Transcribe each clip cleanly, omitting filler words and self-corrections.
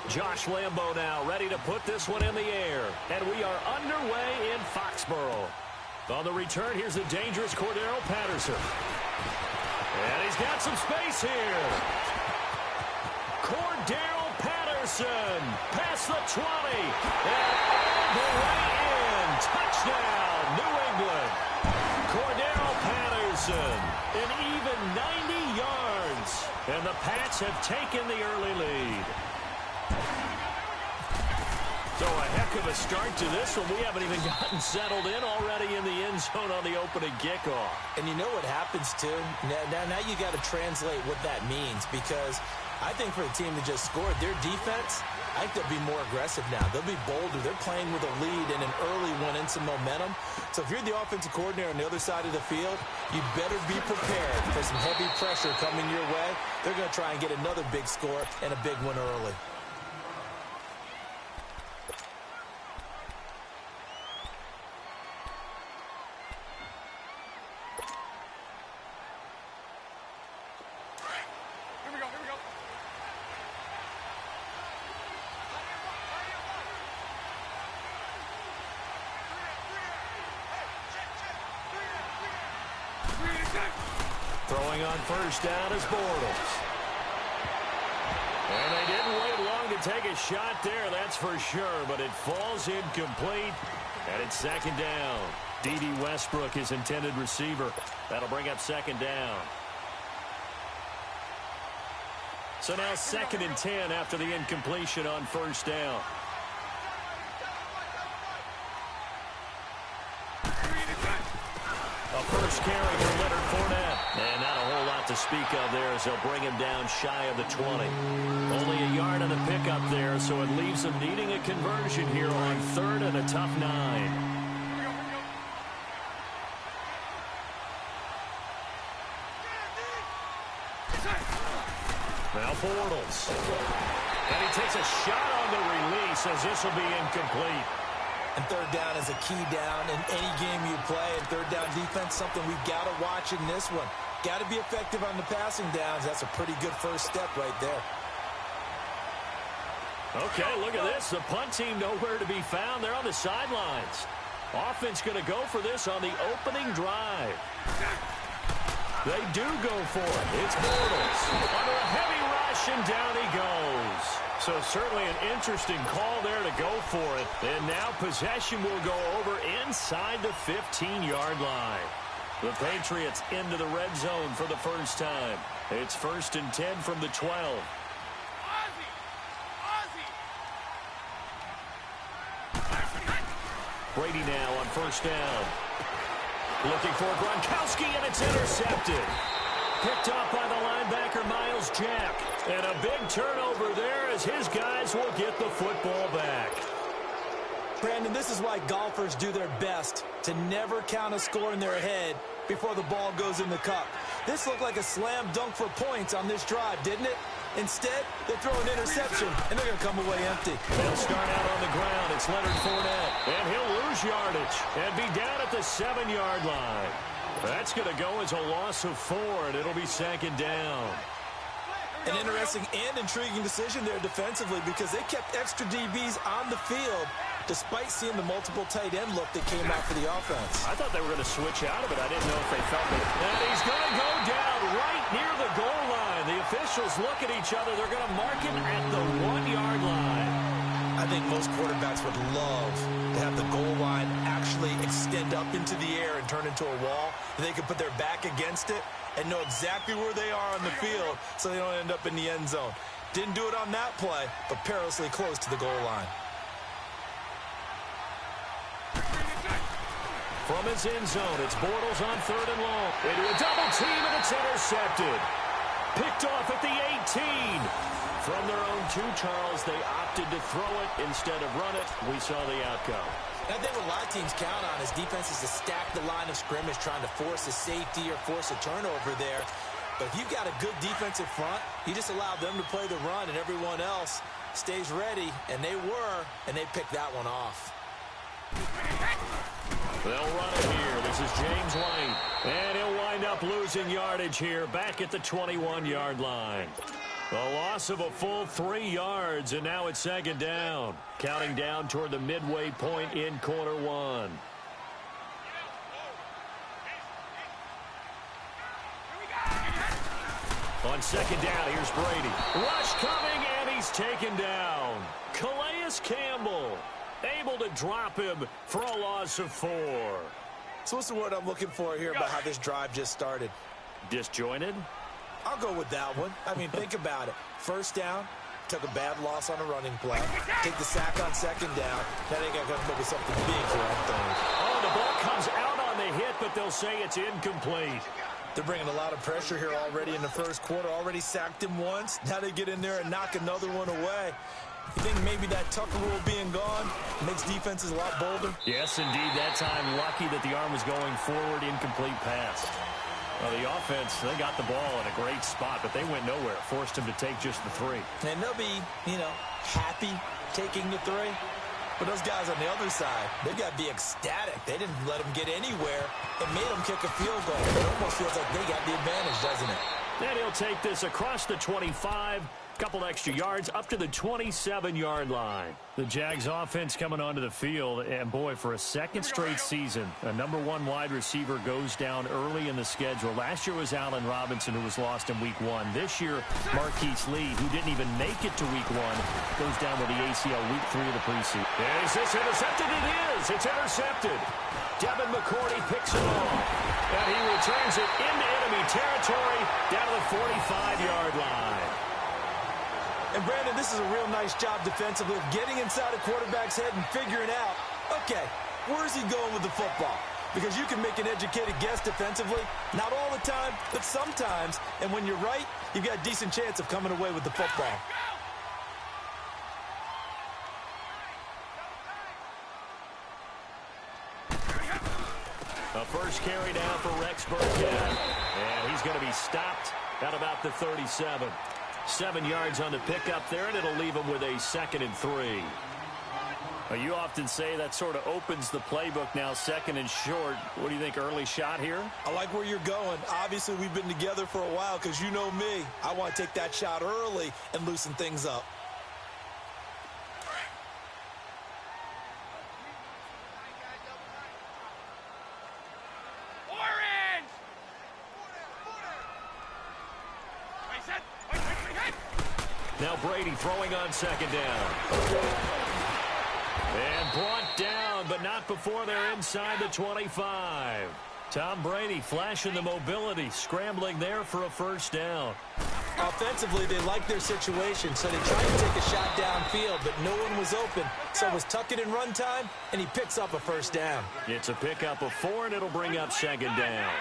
Josh Lambo now ready to put this one in the air. And we are underway in Foxborough. On the return, here's the dangerous Cordero Patterson. And he's got some space here. Cordero Patterson past the 20. And all the way in. Touchdown, New England. Cordero Patterson, an even 90 yards. And the Pats have taken the early lead. So a heck of a start to this one. We haven't even gotten settled in already in the end zone on the opening kickoff. And you know what happens, too? Now you got to translate what that means, because I think for the team that just scored, their defense, I think they'll be more aggressive now. They'll be bolder. They're playing with a lead and an early one and some momentum. So if you're the offensive coordinator on the other side of the field, you better be prepared for some heavy pressure coming your way. They're going to try and get another big score and a big one early. Throwing on first down is Bortles. And they didn't wait long to take a shot there, that's for sure, but it falls incomplete, and it's second down. D.D. Westbrook, his intended receiver. That'll bring up second down. So now 2nd and 10 after the incompletion on first down. A first carry for Leonard Fournette. And not a whole lot to speak of there as they'll bring him down shy of the 20. Only a yard on the pickup there, so it leaves them needing a conversion here on 3rd and a tough 9. Now Bortles. And he takes a shot on the release as this will be incomplete. And third down is a key down in any game you play. And third down defense, something we've got to watch in this one. Got to be effective on the passing downs. That's a pretty good first step right there. Okay, look at this. The punt team nowhere to be found. They're on the sidelines. Offense going to go for this on the opening drive. They do go for it. It's Bortles. Under a heavy rush, and down he goes. So certainly an interesting call there to go for it. And now possession will go over inside the 15-yard line. The Patriots into the red zone for the first time. It's 1st and 10 from the 12. Brady now on first down. Looking for Gronkowski, and it's intercepted. Picked off by the linebacker, Miles Jack. And a big turnover there as his guys will get the football back. Brandon, this is why golfers do their best to never count a score in their head before the ball goes in the cup. This looked like a slam dunk for points on this drive, didn't it? Instead, they throw an interception, and they're going to come away empty. They'll start out on the ground. It's Leonard Fournette, and he'll lose yardage and be down at the 7-yard line. That's going to go as a loss of 4, and it'll be second down. An interesting and intriguing decision there defensively, because they kept extra DBs on the field despite seeing the multiple tight end look that came out for the offense. I thought they were going to switch out of it. I didn't know if they felt it. And he's going to go down right near the goal line. The officials look at each other. They're going to mark him at the 1-yard line. I think most quarterbacks would love to have the goal line actually extend up into the air and turn into a wall. They could put their back against it and know exactly where they are on the field so they don't end up in the end zone. Didn't do it on that play, but perilously close to the goal line. From his end zone, it's Bortles on 3rd and long. Into a double team, and it's intercepted. Picked off at the 18. From their own 2, Charles, they opted to throw it instead of run it. We saw the outcome. I think what a lot of teams count on is defenses to stack the line of scrimmage, trying to force a safety or force a turnover there. But if you've got a good defensive front, you just allow them to play the run, and everyone else stays ready, and they were, and they picked that one off. They'll run it here. This is James White. And he'll wind up losing yardage here back at the 21-yard line. A loss of a full 3 yards, and now it's second down. Counting down toward the midway point in quarter one. On second down, here's Brady. Rush coming, and he's taken down. Calais Campbell able to drop him for a loss of 4. So what's the word I'm looking for here about how this drive just started? Disjointed? I'll go with that one. I mean, think about it. First down, took a bad loss on a running play. Take the sack on second down. Now they got to come up with something big here on third. Oh, the ball comes out on the hit, but they'll say it's incomplete. They're bringing a lot of pressure here already in the first quarter. Already sacked him once. Now they get in there and knock another one away. You think maybe that Tucker rule being gone makes defenses a lot bolder? Yes, indeed. That time, lucky that the arm was going forward, incomplete pass. Well, the offense, they got the ball in a great spot, but they went nowhere. Forced him to take just the 3. And they'll be, happy taking the 3. But those guys on the other side, they've got to be ecstatic. They didn't let him get anywhere. It made them kick a field goal. It almost feels like they got the advantage, doesn't it? And he'll take this across the 25. Couple extra yards up to the 27-yard line. The Jags offense coming onto the field, and boy, for a second straight season, a number 1 wide receiver goes down early in the schedule. Last year was Allen Robinson, who was lost in week 1. This year, Marquise Lee, who didn't even make it to week 1, goes down with the ACL week 3 of the preseason. Is this intercepted? It is. It's intercepted. Devin McCourty picks it off, and he returns it into enemy territory down to the 45-yard line. And, Brandon, this is a real nice job defensively of getting inside a quarterback's head and figuring out, okay, where's he going with the football? Because you can make an educated guess defensively, not all the time, but sometimes. And when you're right, you've got a decent chance of coming away with the football. A first carry down for Rex Burkhead. And he's going to be stopped at about the 37. 7 yards on the pickup there, and it'll leave him with a 2nd and 3. Well, you often say that sort of opens the playbook now, 2nd and short. What do you think, early shot here? I like where you're going. Obviously, we've been together for a while because you know me. I want to take that shot early and loosen things up. Now Brady throwing on second down. And brought down, but not before they're inside the 25. Tom Brady flashing the mobility, scrambling there for a first down. Offensively, they like their situation, so they tried to take a shot downfield, but no one was open. So it was tuck it in run time, and he picks up a first down. It's a pickup of 4, and it'll bring up second down.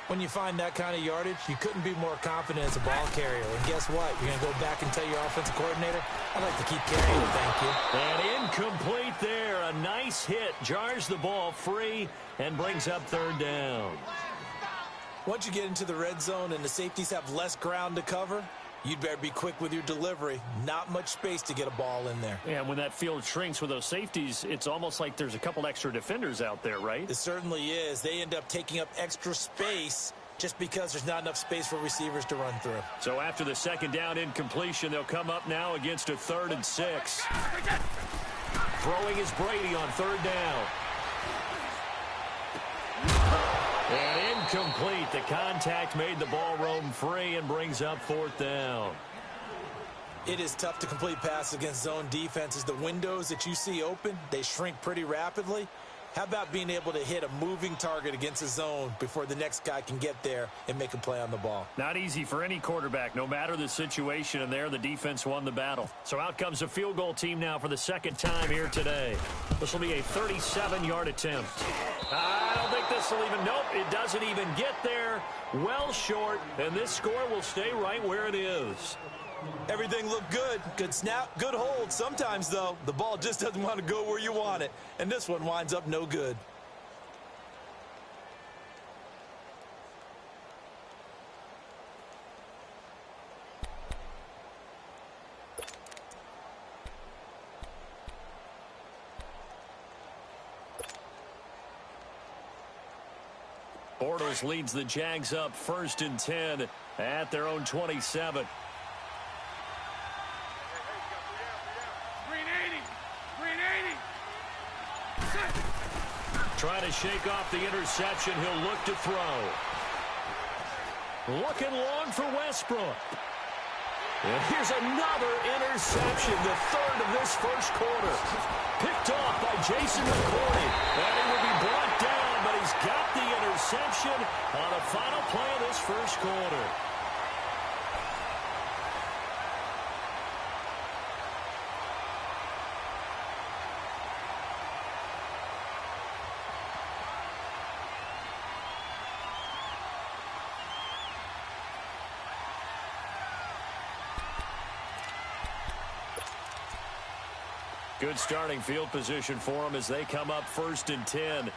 When you find that kind of yardage, you couldn't be more confident as a ball carrier. And guess what? You're going to go back and tell your offensive coordinator, I'd like to keep carrying it, thank you. And incomplete there. A nice hit. Jars the ball free and brings up third down. Once you get into the red zone and the safeties have less ground to cover, you'd better be quick with your delivery. Not much space to get a ball in there. Yeah, when that field shrinks with those safeties, it's almost like there's a couple extra defenders out there, right? It certainly is. They end up taking up extra space just because there's not enough space for receivers to run through. So after the second down incompletion, they'll come up now against a 3rd and 6. Throwing is Brady on 3rd down. And incomplete. The contact made the ball roam free and brings up 4th down. It is tough to complete passes against zone defenses. The windows that you see open, they shrink pretty rapidly. How about being able to hit a moving target against a zone before the next guy can get there and make a play on the ball? Not easy for any quarterback, no matter the situation, and there the defense won the battle. So out comes a field goal team now for the second time here today. This will be a 37-yard attempt. I don't think this will even, nope, it doesn't even get there. Well short, and this score will stay right where it is. Everything looked good. Good snap, good hold. Sometimes, though, the ball just doesn't want to go where you want it. And this one winds up no good. Bortles leads the Jags up 1st and 10 at their own 27. Trying to shake off the interception. He'll look to throw. Looking long for Westbrook. And here's another interception, the third of this first quarter. Picked off by Jason McCourty. And he will be brought down, but he's got the interception on the final play of this first quarter. Good starting field position for them as they come up 1st and 10.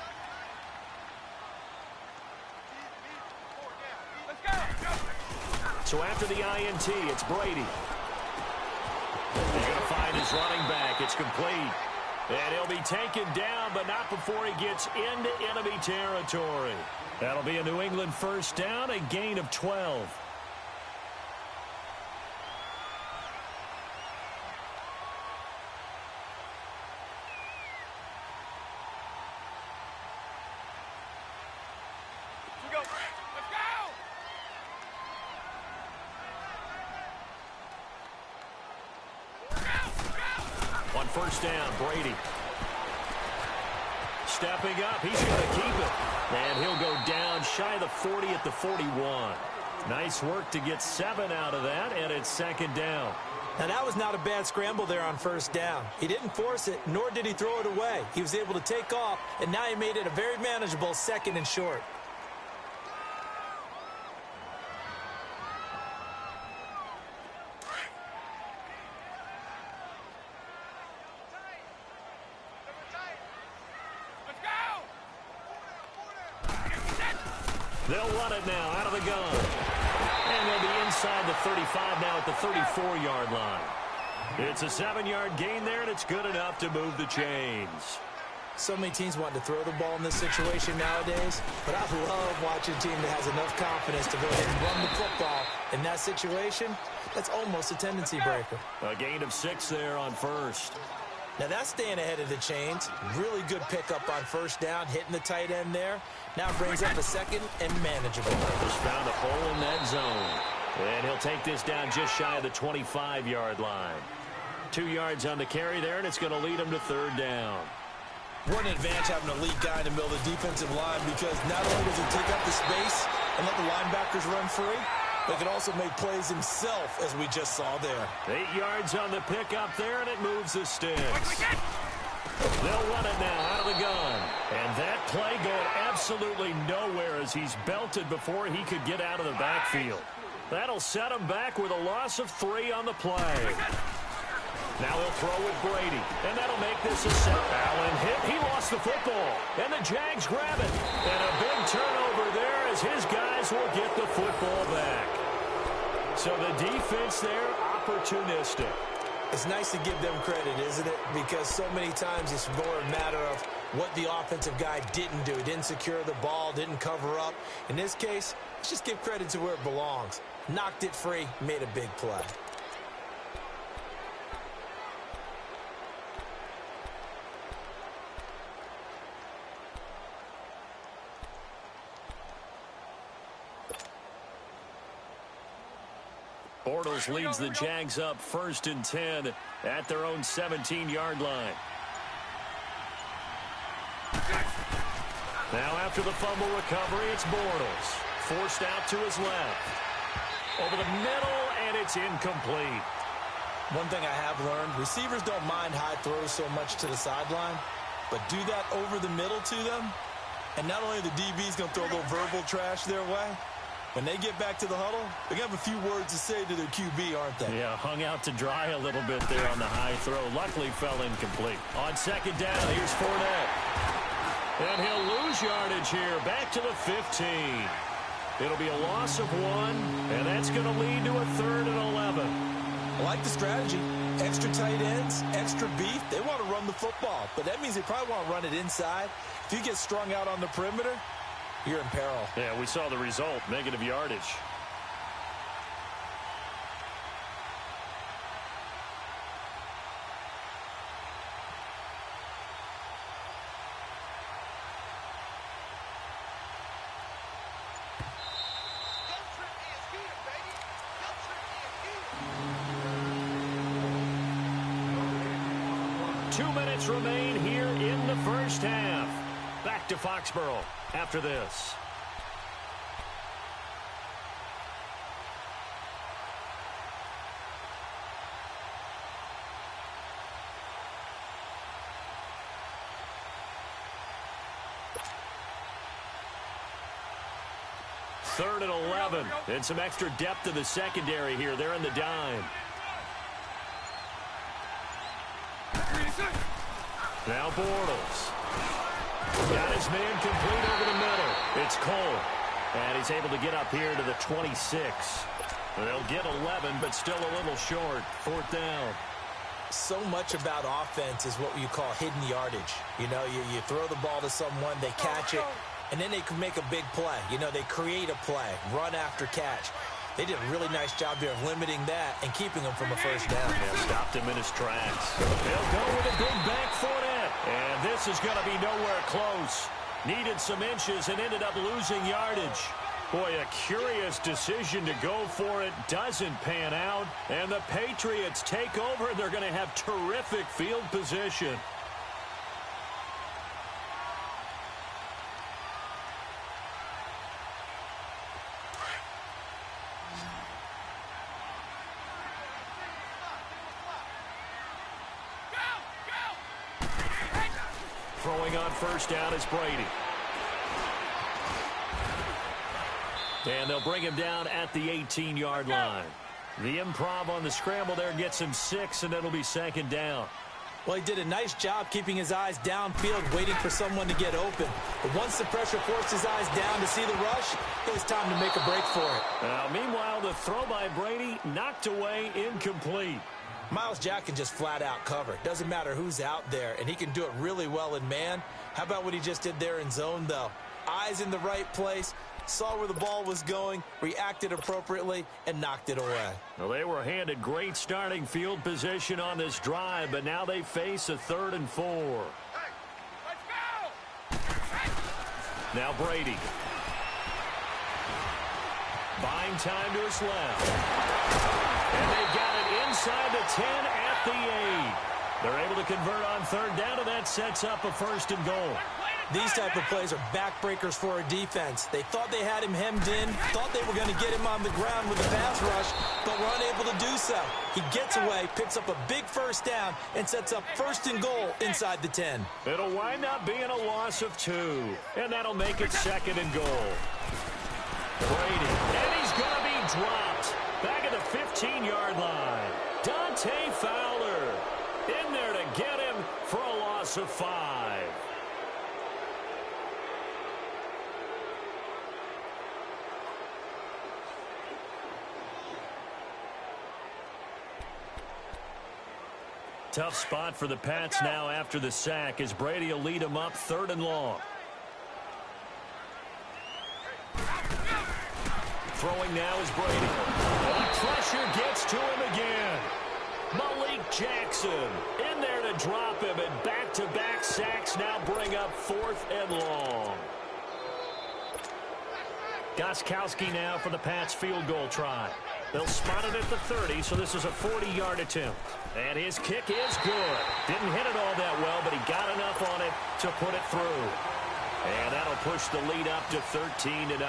So after the INT, it's Brady. He's going to find his running back. It's complete. And he'll be taken down, but not before he gets into enemy territory. That'll be a New England first down, a gain of 12. First down, Brady. Stepping up, he's going to keep it. And he'll go down shy of the 40 at the 41. Nice work to get 7 out of that, and it's 2nd down. Now, that was not a bad scramble there on 1st down. He didn't force it, nor did he throw it away. He was able to take off, and now he made it a very manageable 2nd and short. They'll run it now out of the gun. And they'll be inside the 35 now at the 34-yard line. It's a 7-yard gain there, and it's good enough to move the chains. So many teams want to throw the ball in this situation nowadays, but I love watching a team that has enough confidence to go ahead and run the football. In that situation, that's almost a tendency breaker. A gain of 6 there on 1st. Now that's staying ahead of the chains. Really good pickup on 1st down, hitting the tight end there. Now brings up a 2nd and manageable. Just found a hole in that zone. And he'll take this down just shy of the 25-yard line. 2 yards on the carry there, and it's going to lead him to 3rd down. What an advantage having a lead guy in the middle of the defensive line, because not only does he take up the space and let the linebackers run free, but can also make plays himself, as we just saw there. 8 yards on the pickup there, and it moves the sticks. They'll run it now out of the gun. And that play going absolutely nowhere as he's belted before he could get out of the backfield. That'll set him back with a loss of 3 on the play. Now he'll throw with Brady, and that'll make this a set. Allen hit. He lost the football, and the Jags grab it. And a big turnover there as his guys will get the football back. So the defense there, opportunistic. It's nice to give them credit, isn't it? Because so many times it's more a matter of what the offensive guy didn't do. Didn't secure the ball, didn't cover up. In this case, let's just give credit to where it belongs. Knocked it free, made a big play. Bortles leads the Jags up 1st and 10 at their own 17-yard line. Now after the fumble recovery, it's Bortles. Forced out to his left. Over the middle, and it's incomplete. One thing I have learned, receivers don't mind high throws so much to the sideline, but do that over the middle to them, and not only the DB's going to throw a little verbal trash their way, when they get back to the huddle, they're going to have a few words to say to their QB, aren't they? Yeah, hung out to dry a little bit there on the high throw. Luckily fell incomplete. On 2nd down, here's Fournette. And he'll lose yardage here, back to the 15. It'll be a loss of 1, and that's going to lead to a 3rd and 11. I like the strategy. Extra tight ends, extra beef. They want to run the football, but that means they probably want to run it inside. If you get strung out on the perimeter, you're in peril. Yeah, we saw the result, negative yardage. 2 minutes remain here in the first half. Back to Foxborough after this. Third and 11, and some extra depth to the secondary here. They're in the dime. Now Bortles. Got his man complete over the middle. It's Cole. And he's able to get up here to the 26. They'll get 11, but still a little short. Fourth down. So much about offense is what you call hidden yardage. You know, you throw the ball to someone, they catch it, and then they can make a big play. You know, they create a play, run after catch. They did a really nice job here of limiting that and keeping him from a first down. Yeah, stopped him in his tracks. They'll go with a big back foot in. And this is going to be nowhere close. Needed some inches and ended up losing yardage. Boy, a curious decision to go for it. Doesn't pan out. And the Patriots take over. They're going to have terrific field position. Throwing on first down is Brady. And they'll bring him down at the 18-yard line. The improv on the scramble there gets him 6, and it'll be second down. Well, he did a nice job keeping his eyes downfield, waiting for someone to get open. But once the pressure forced his eyes down to see the rush, it was time to make a break for it. Now, meanwhile, the throw by Brady knocked away, incomplete. Miles Jack can just flat out cover. Doesn't matter who's out there, and he can do it really well in man. How about what he just did there in zone, though? Eyes in the right place, saw where the ball was going, reacted appropriately, and knocked it away. Well, they were handed great starting field position on this drive, but now they face a 3rd and 4. Hey, let's go! Now Brady. Buying time to his left. And they've got it inside the 10 at the 8. They're able to convert on 3rd down, and that sets up a 1st and goal. These type of plays are backbreakers for a defense. They thought they had him hemmed in, thought they were going to get him on the ground with a pass rush, but were unable to do so. He gets away, picks up a big 1st down, and sets up 1st and goal inside the 10. It'll wind up being a loss of 2, and that'll make it 2nd and goal. Brady, and he's going to be dropped back at the 15-yard line. Dante Fowler in there to get him for a loss of 5. Tough spot for the Pats now after the sack as Brady will lead them up 3rd and long. Throwing now is Brady. And the pressure gets to him again. Malik Jackson in there to drop him, and back-to-back sacks now bring up 4th and long. Gostkowski now for the Pats field goal try. They'll spot it at the 30, so this is a 40-yard attempt. And his kick is good. Didn't hit it all that well, but he got enough on it to put it through. And that'll push the lead up to 13-0.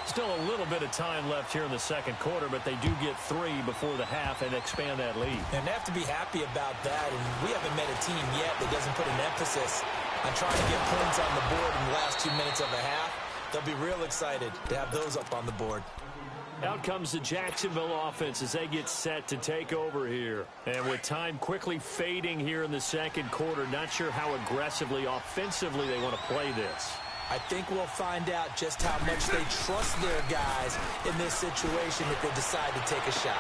Still a little bit of time left here in the 2nd quarter, but they do get 3 before the half and expand that lead. And they have to be happy about that, and we haven't met a team yet that doesn't put an emphasis on trying to get points on the board in the last 2 minutes of a half. They'll be real excited to have those up on the board. Out comes the Jacksonville offense as they get set to take over here. And with time quickly fading here in the 2nd quarter, not sure how aggressively, offensively they want to play this. I think we'll find out just how much they trust their guys in this situation if they decide to take a shot.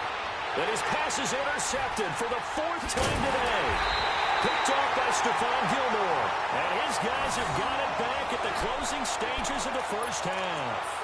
And his pass is intercepted for the 4th time today. Picked off by Stephon Gilmore. And his guys have got it back at the closing stages of the first half.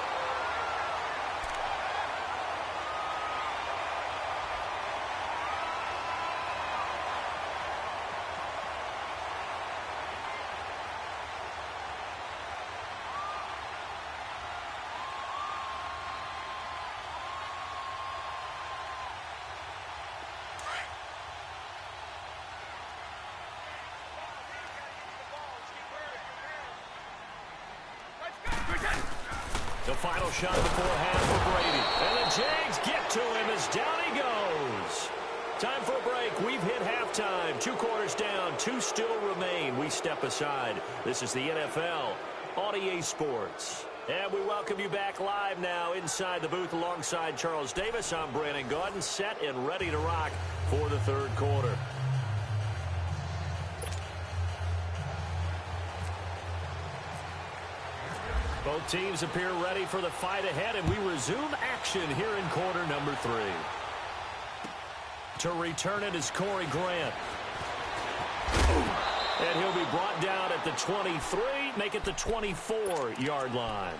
final shot before half for Brady. And the Jags get to him as down he goes. Time for a break. We've hit halftime. 2 quarters down. 2 still remain. We step aside. This is the NFL on EA Sports. And we welcome you back live now inside the booth alongside Charles Davis. I'm Brandon Gaudin, set and ready to rock for the third quarter. Both teams appear ready for the fight ahead, and we resume action here in quarter number 3. To return it is Corey Grant. And he'll be brought down at the 23, make it the 24-yard line.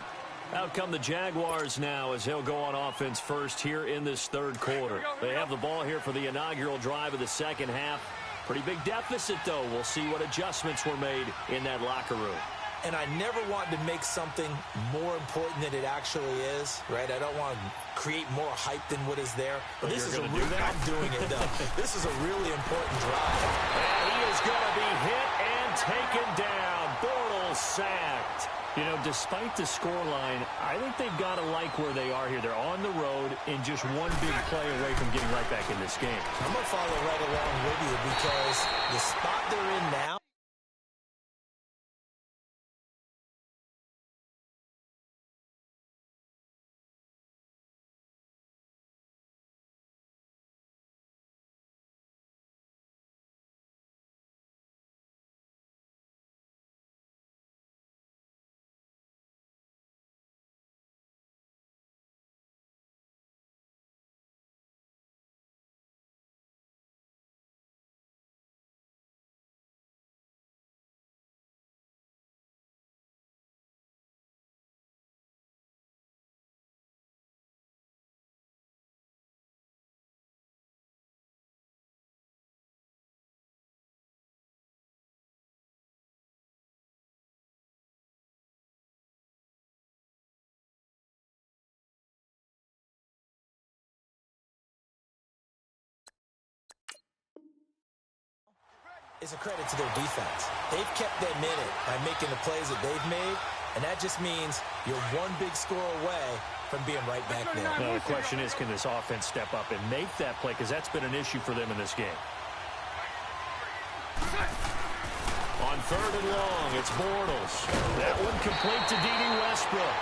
Out come the Jaguars now as they'll go on offense first here in this third quarter. They have the ball here for the inaugural drive of the second half. Pretty big deficit, though. We'll see what adjustments were made in that locker room. And I never want to make something more important than it actually is, right? I don't want to create more hype than what is there. But this is a real, I'm doing it, though. This is a really important drive. And he is going to be hit and taken down. Bortles sacked. You know, despite the scoreline, I think they've got to like where they are here. They're on the road and just one big play away from getting right back in this game. I'm going to follow right along with you because the spot they're in now, is a credit to their defense. They've kept them in it by making the plays that they've made, and that just means you're one big score away from being right back there. Now, the question is, can this offense step up and make that play? Because that's been an issue for them in this game. On third and long, it's Bortles. That one complete to D.D. Westbrook.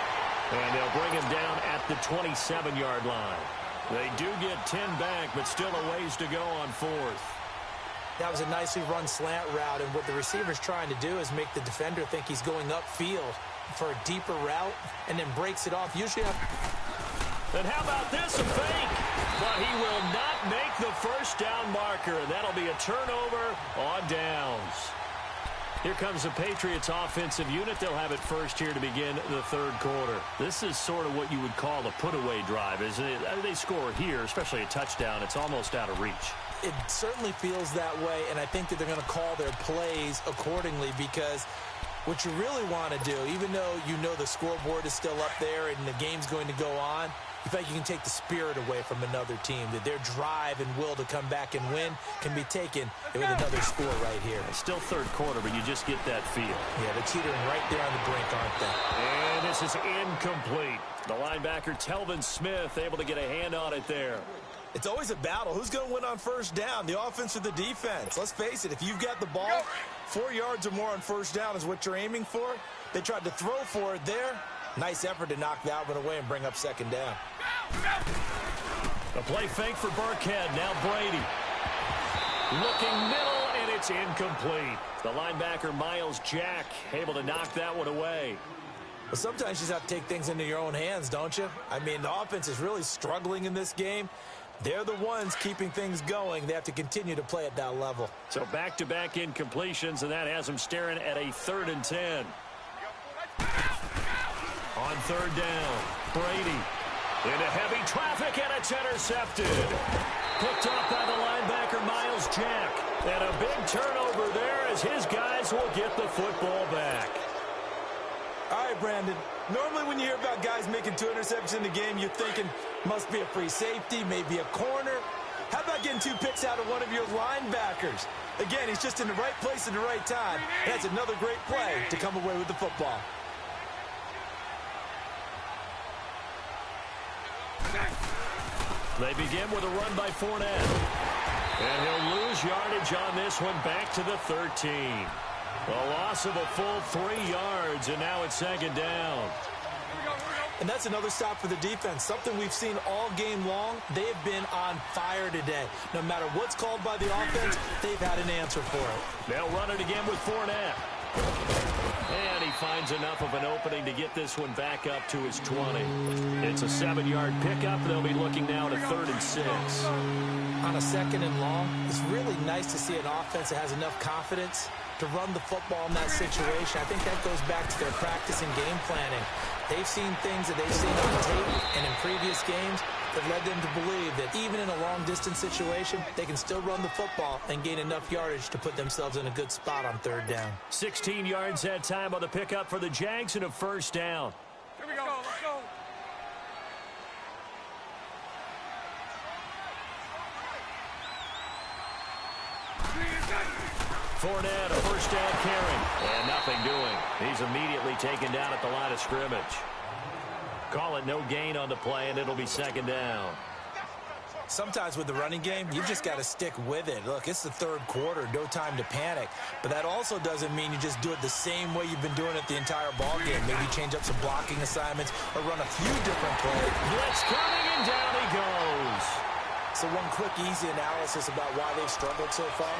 And they'll bring him down at the 27-yard line. They do get 10 back, but still a ways to go on fourth. That was a nicely run slant route, and what the receiver's trying to do is make the defender think he's going upfield for a deeper route and then breaks it off. Usually, and how about this, a fake? But he will not make the first down marker, and that'll be a turnover on downs. Here comes the Patriots offensive unit. They'll have it first here to begin the third quarter. This is sort of what you would call a put-away drive, isn't it? They score here, especially a touchdown. It's almost out of reach. It certainly feels that way, and I think that they're going to call their plays accordingly because what you really want to do, even though you know the scoreboard is still up there and the game's going to go on, you feel like you can take the spirit away from another team, that their drive and will to come back and win can be taken with another score right here. It's still third quarter, but you just get that feel. Yeah, they're teetering right there on the brink, aren't they? And this is incomplete. The linebacker, Telvin Smith, able to get a hand on it there. It's always a battle. Who's going to win on first down, the offense or the defense? Let's face it, if you've got the ball, 4 yards or more on first down is what you're aiming for. They tried to throw for it there. Nice effort to knock that one away and bring up second down. A play fake for Burkhead. Now Brady. Looking middle, and it's incomplete. The linebacker, Miles Jack, able to knock that one away. But sometimes you just have to take things into your own hands, don't you? I mean, the offense is really struggling in this game. They're the ones keeping things going. They have to continue to play at that level. So back-to-back incompletions, and that has them staring at a 3rd and 10. On third down, Brady into heavy traffic, and it's intercepted. Picked up by the linebacker, Miles Jack. And a big turnover there as his guys will get the football back. All right, Brandon. Normally when you hear about guys making 2 interceptions in the game, you're thinking must be a free safety, maybe a corner. How about getting 2 picks out of one of your linebackers? Again, he's just in the right place at the right time. That's another great play to come away with the football. They begin with a run by Fournette. And he'll lose yardage on this one back to the 13. A loss of a full 3 yards, and now it's second down. And that's another stop for the defense. Something we've seen all game long. They have been on fire today. No matter what's called by the offense, they've had an answer for it. They'll run it again with Fournette. And he finds enough of an opening to get this one back up to his 20. It's a 7-yard pickup. They'll be looking now to 3rd and 6. On a 2nd and long, it's really nice to see an offense that has enough confidence to run the football in that situation. I think that goes back to their practice and game planning. They've seen things that they've seen on tape and in previous games that led them to believe that even in a long-distance situation, they can still run the football and gain enough yardage to put themselves in a good spot on 3rd down. 16 yards that time on the pickup for the Jags and a 1st down. Here we go. Let's go. Fournette, a 1st down carry, and nothing doing. He's immediately taken down at the line of scrimmage. Call it no gain on the play, and it'll be 2nd down. Sometimes with the running game, you've just got to stick with it. Look, it's the 3rd quarter, no time to panic. But that also doesn't mean you just do it the same way you've been doing it the entire ball game. Maybe change up some blocking assignments or run a few different plays. Blitz coming, and down he goes. So one quick, easy analysis about why they've struggled so far.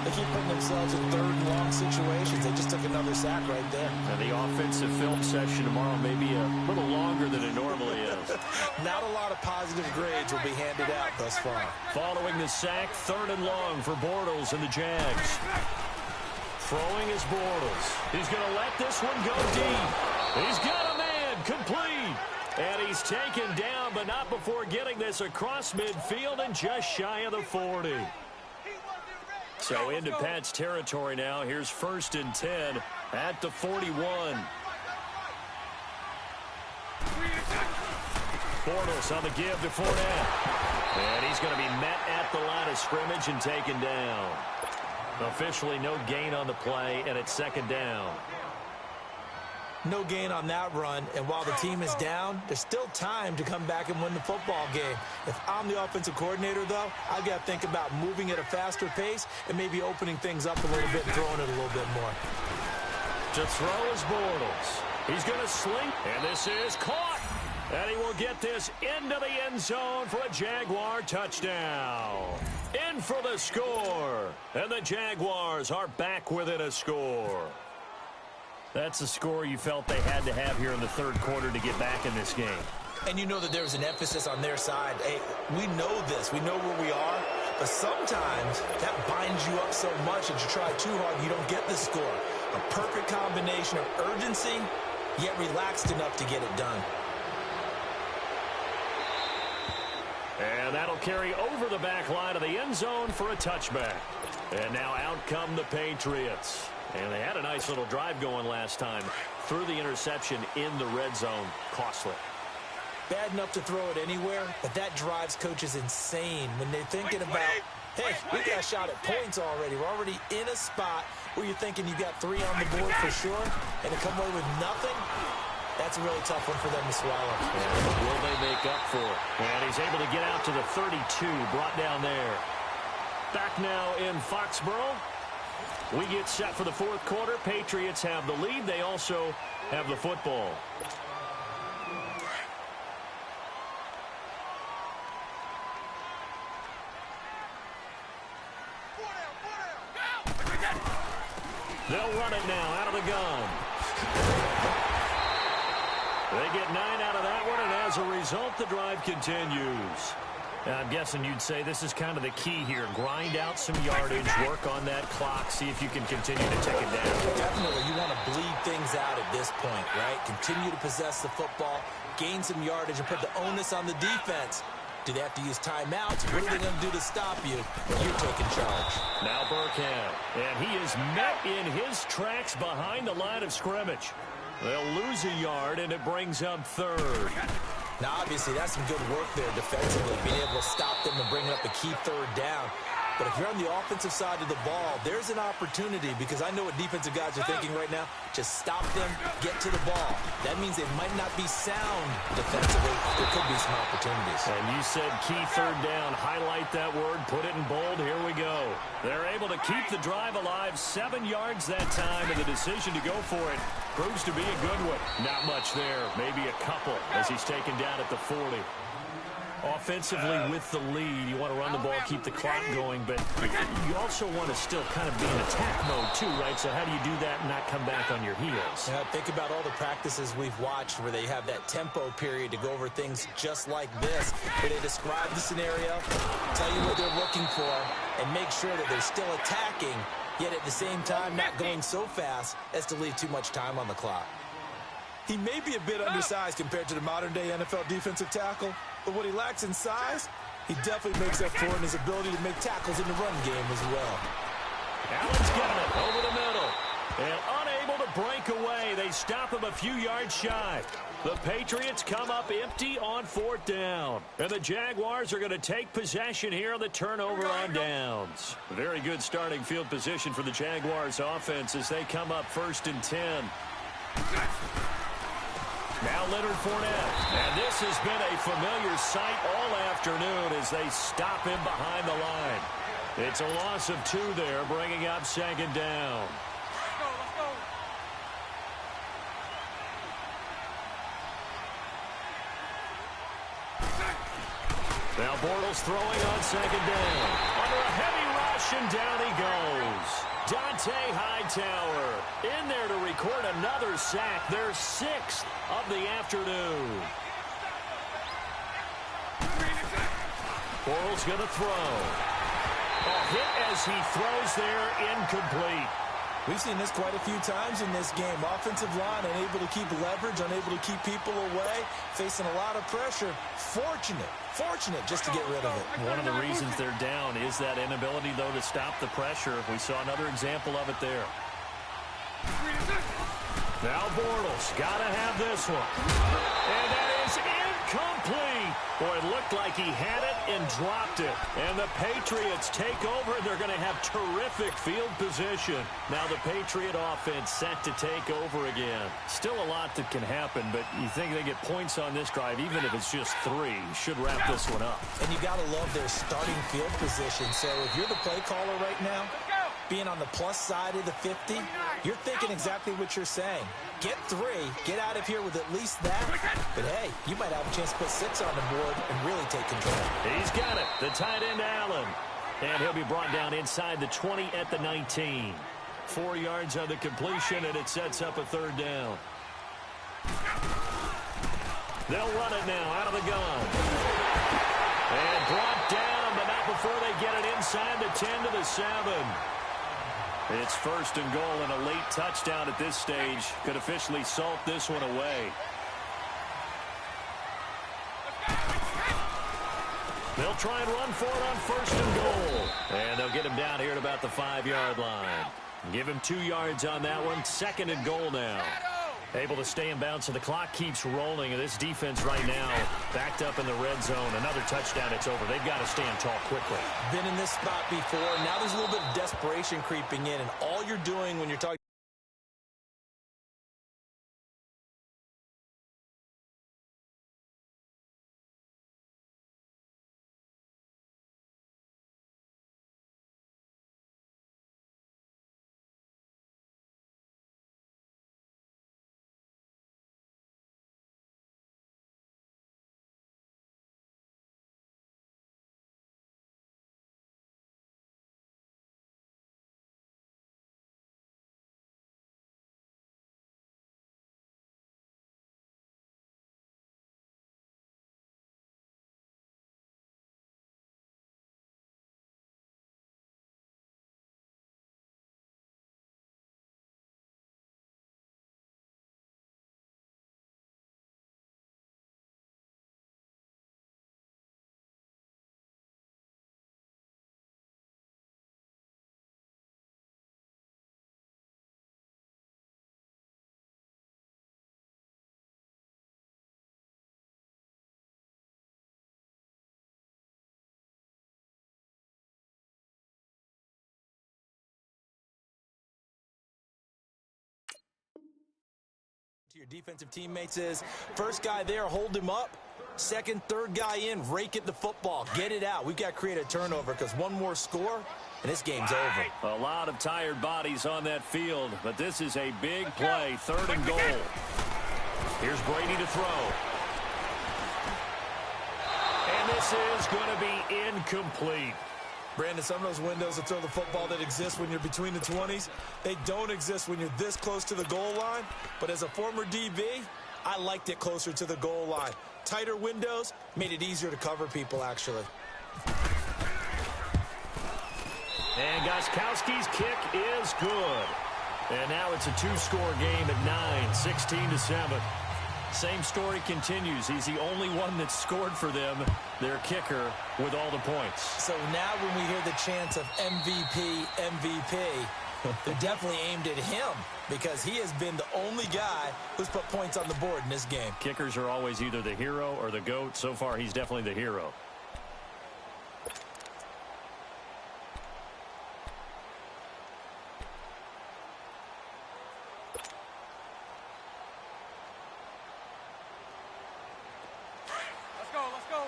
They keep putting themselves in 3rd and long situations. They just took another sack right there. And the offensive film session tomorrow may be a little longer than it normally is. Not a lot of positive grades will be handed out thus far. Following the sack, 3rd and long for Bortles and the Jags. Throwing is Bortles. He's going to let this one go deep. He's got a man, complete. And he's taken down, but not before getting this across midfield and just shy of the 40. So into Pat's territory now. Here's 1st and 10 at the 41. Bortles on the give to Fournette. And he's going to be met at the line of scrimmage and taken down. Officially no gain on the play, and it's 2nd down. No gain on that run, and while the team is down, there's still time to come back and win the football game. If I'm the offensive coordinator, though, I've got to think about moving at a faster pace and maybe opening things up a little bit and throwing it a little bit more. To throw is Bortles. He's going to sling, and this is caught. And he will get this into the end zone for a Jaguar touchdown. In for the score, and the Jaguars are back within a score. That's a score you felt they had to have here in the 3rd quarter to get back in this game. And you know that there was an emphasis on their side. Hey, we know this. We know where we are. But sometimes that binds you up so much that you try too hard, you don't get the score. A perfect combination of urgency, yet relaxed enough to get it done. And that'll carry over the back line of the end zone for a touchback. And now out come the Patriots. And they had a nice little drive going last time. Threw the interception in the red zone. Costly. Bad enough to throw it anywhere, but that drives coaches insane when they're thinking about, hey, we got a shot at points already. We're already in a spot where you're thinking you got 3 on the board for sure, and to come away with nothing, that's a really tough one for them to swallow. And will they make up for it? And he's able to get out to the 32, brought down there. Back now in Foxborough. We get set for the 4th quarter. Patriots have the lead. They also have the football. They'll run it now out of the gun. They get 9 out of that one, and as a result, the drive continues. I'm guessing you'd say this is kind of the key here. Grind out some yardage, work on that clock, see if you can continue to take it down. Definitely. You want to bleed things out at this point, right? Continue to possess the football, gain some yardage, and put the onus on the defense. Do they have to use timeouts? What are they going to do to stop you? You're taking charge. Now Burkhead, and he is met in his tracks behind the line of scrimmage. They'll lose a yard, and it brings up 3rd. Now, obviously, that's some good work there defensively, being able to stop them and bring up a key 3rd down. But if you're on the offensive side of the ball, there's an opportunity, because I know what defensive guys are thinking right now. Just stop them, get to the ball. That means they might not be sound defensively. There could be some opportunities. And you said key third down. Highlight that word, put it in bold. Here we go. They're able to keep the drive alive, 7 yards that time, and the decision to go for it proves to be a good one. Not much there, maybe a couple as he's taken down at the 40. Offensively with the lead, you want to run the ball, keep the clock going, but you also want to still kind of be in attack mode too, right? So how do you do that and not come back on your heels? Yeah, think about all the practices we've watched where they have that tempo period to go over things just like this, where they describe the scenario, tell you what they're looking for, and make sure that they're still attacking, yet at the same time not going so fast as to leave too much time on the clock. He may be a bit undersized compared to the modern-day NFL defensive tackle, but what he lacks in size, he definitely makes up for in his ability to make tackles in the run game as well. Allen's got it over the middle. And unable to break away. They stop him a few yards shy. The Patriots come up empty on 4th down. And the Jaguars are going to take possession here on the turnover on downs. Very good starting field position for the Jaguars offense as they come up 1st and 10. Now Leonard Fournette. And this has been a familiar sight all afternoon as they stop him behind the line. It's a loss of 2 there, bringing up 2nd down. Let's go. Now Bortles throwing on 2nd down. Under a heavy rush, and down he goes. Dante Hightower in there to record another sack, their 6th of the afternoon. Bortles going to throw. A hit as he throws there, incomplete. We've seen this quite a few times in this game. Offensive line unable to keep leverage, unable to keep people away, facing a lot of pressure. Fortunate just to get rid of it. One of the reasons they're down is that inability, though, to stop the pressure. We saw another example of it there. Now Bortles, got to have this one. And that is incomplete. Boy, it looked like he had it and dropped it. And the Patriots take over, and they're going to have terrific field position. Now the Patriot offense set to take over again. Still a lot that can happen, but you think they get points on this drive, even if it's just 3. Should wrap this one up. And you got to love their starting field position. So if you're the play caller right now, being on the plus side of the 50, you're thinking exactly what you're saying. Get 3, get out of here with at least that. But hey, you might have a chance to put 6 on the board and really take control. He's got it. The tight end, Allen. And he'll be brought down inside the 20 at the 19. 4 yards on the completion, and it sets up a 3rd down. They'll run it now out of the gun. And brought down, but not before they get it inside the 10 to the 7. It's 1st and goal, and a late touchdown at this stage could officially salt this one away. They'll try and run for it on 1st and goal. And they'll get him down here at about the 5-yard line. Give him 2 yards on that one. 2nd and goal now. Able to stay in bounds, so the clock keeps rolling. And this defense right now backed up in the red zone. Another touchdown, it's over. They've got to stand tall quickly. Been in this spot before. Now there's a little bit of desperation creeping in. And all you're doing when you're talking your defensive teammates is, first guy there, hold him up. Second, third guy in, rake at the football. Get it out. We've got to create a turnover because one more score, and this game's over. A lot of tired bodies on that field, but this is a big play, 3rd and goal. Here's Brady to throw. And this is going to be incomplete. Brandon, some of those windows to throw the football that exist when you're between the 20s, they don't exist when you're this close to the goal line. But as a former DB, I liked it closer to the goal line. Tighter windows made it easier to cover people, actually. And Gostkowski's kick is good. And now it's a 2-score game at 9, 16-7. Same story continues. He's the only one that scored for them, their kicker, with all the points. So now when we hear the chants of MVP, MVP, they're definitely aimed at him because he has been the only guy who's put points on the board in this game. Kickers are always either the hero or the GOAT. So far, he's definitely the hero. Let's go.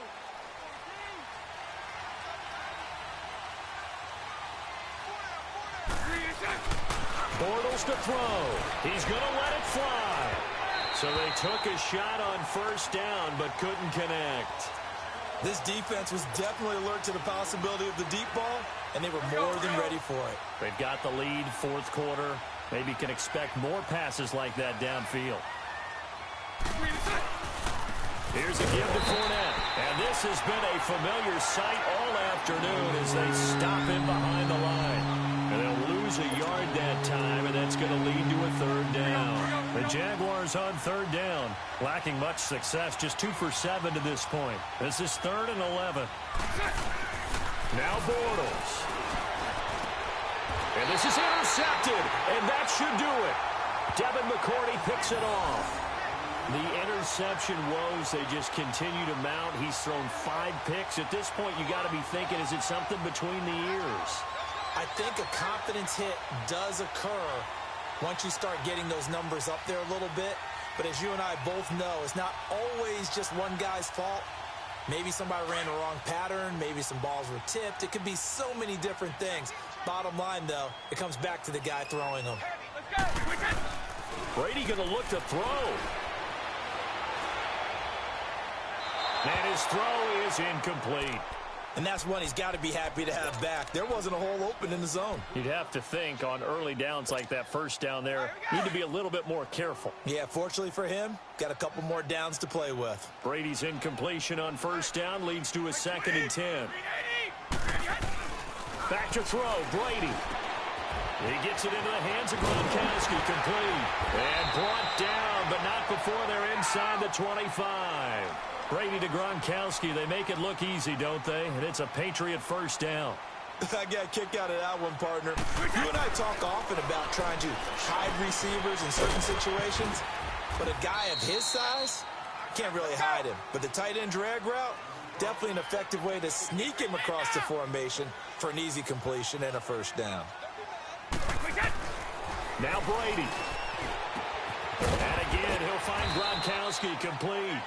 Bortles to throw. He's going to let it fly. So they took a shot on 1st down, but couldn't connect. This defense was definitely alert to the possibility of the deep ball, and they were more than ready for it. They've got the lead, 4th quarter. Maybe can expect more passes like that downfield. Here's a give to Fournette. And this has been a familiar sight all afternoon as they stop him behind the line. And they'll lose a yard that time, and that's going to lead to a 3rd down. The Jaguars on 3rd down, lacking much success, just 2 for 7 to this point. This is 3rd and 11. Now Bortles. And this is intercepted, and that should do it. Devin McCourty picks it off. The interception woes, they just continue to mount. He's thrown 5 picks. At this point, you got to be thinking, is it something between the ears? I think a confidence hit does occur once you start getting those numbers up there a little bit. But as you and I both know, it's not always just one guy's fault. Maybe somebody ran the wrong pattern. Maybe some balls were tipped. It could be so many different things. Bottom line, though, it comes back to the guy throwing them. Brady going to look to throw. And his throw is incomplete. And that's one he's got to be happy to have back. There wasn't a hole open in the zone. You'd have to think on early downs like that 1st down there, need to be a little bit more careful. Yeah, fortunately for him, got a couple more downs to play with. Brady's incompletion on 1st down leads to a 2nd and 10. Back to throw, Brady. He gets it into the hands of Gronkowski, complete. And brought down, but not before they're inside the 25. Brady to Gronkowski. They make it look easy, don't they? And it's a Patriot 1st down. I got a kick out of that one, partner. You and I talk often about trying to hide receivers in certain situations, but a guy of his size, can't really hide him. But the tight end drag route, definitely an effective way to sneak him across the formation for an easy completion and a 1st down. Now Brady. And again, he'll find Gronkowski complete.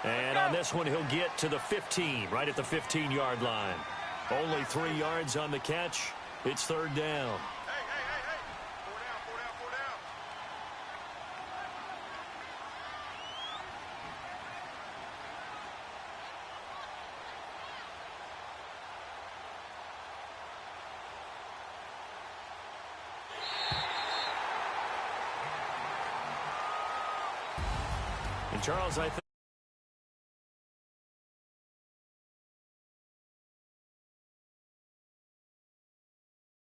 And on this one, he'll get to the 15, right at the 15-yard line. Only 3 yards on the catch. It's 3rd down. Hey. 4 down. And Charles, I think